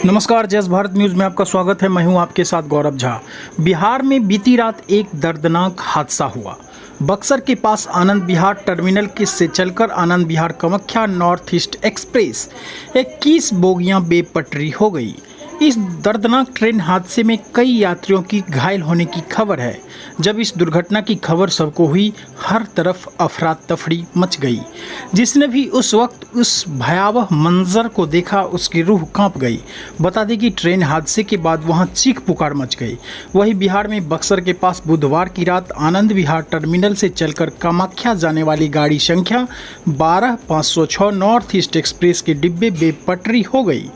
नमस्कार, जय भारत न्यूज़ में आपका स्वागत है। मैं हूं आपके साथ गौरव झा। बिहार में बीती रात एक दर्दनाक हादसा हुआ। बक्सर के पास आनंद विहार टर्मिनल के से चलकर Anand Vihar Kamakhya north east express 21 बोगियां बेपटरी हो गई। इस दर्दनाक ट्रेन हादसे में कई यात्रियों की घायल होने की खबर है। जब इस दुर्घटना की खबर सबको हुई, हर तरफ अफरा तफरी मच गई। जिसने भी उस वक्त उस भयावह मंजर को देखा, उसकी रूह कांप गई। बता दें कि ट्रेन हादसे के बाद वहां चीख पुकार मच गई। वहीं बिहार में बक्सर के पास बुधवार की रात आनंद विहार टर्मिनल से चलकर कामाख्या जाने वाली गाड़ी संख्या 12506 नॉर्थ ईस्ट एक्सप्रेस के डिब्बे बेपटरी हो गई।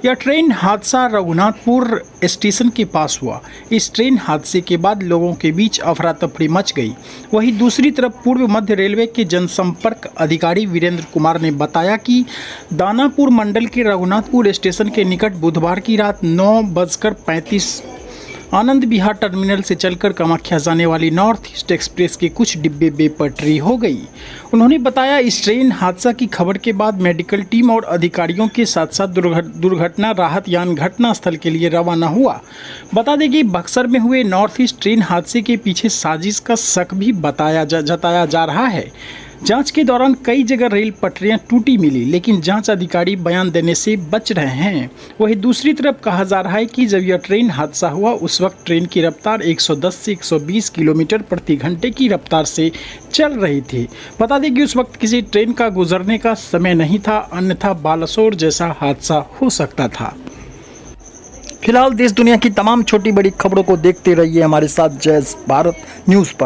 यह ट्रेन हादसा रघुनाथपुर स्टेशन के पास हुआ। इस ट्रेन हादसे के बाद लोगों के बीच अफरा तफरी मच गई। वहीं दूसरी तरफ पूर्व मध्य रेलवे के जनसंपर्क अधिकारी वीरेंद्र कुमार ने बताया कि दानापुर मंडल के रघुनाथपुर स्टेशन के निकट बुधवार की रात 9:35 आनंद विहार टर्मिनल से चलकर कामाख्या जाने वाली नॉर्थ ईस्ट एक्सप्रेस के कुछ डिब्बे बेपटरी हो गई। उन्होंने बताया, इस ट्रेन हादसा की खबर के बाद मेडिकल टीम और अधिकारियों के साथ साथ दुर्घटना राहत यान घटनास्थल के लिए रवाना हुआ। बता दें कि बक्सर में हुए नॉर्थ ईस्ट ट्रेन हादसे के पीछे साजिश का शक भी जताया जा रहा है। जांच के दौरान कई जगह रेल पटरियां टूटी मिली, लेकिन जांच अधिकारी बयान देने से बच रहे हैं। वहीं दूसरी तरफ कहा जा रहा है कि जब यह ट्रेन हादसा हुआ, उस वक्त ट्रेन की रफ्तार 110 से 120 किलोमीटर प्रति घंटे की रफ्तार से चल रही थी। बता दें कि उस वक्त किसी ट्रेन का गुजरने का समय नहीं था, अन्यथा बालासोर जैसा हादसा हो सकता था। फिलहाल देश दुनिया की तमाम छोटी बड़ी खबरों को देखते रहिए हमारे साथ जय भारत न्यूज़ पर।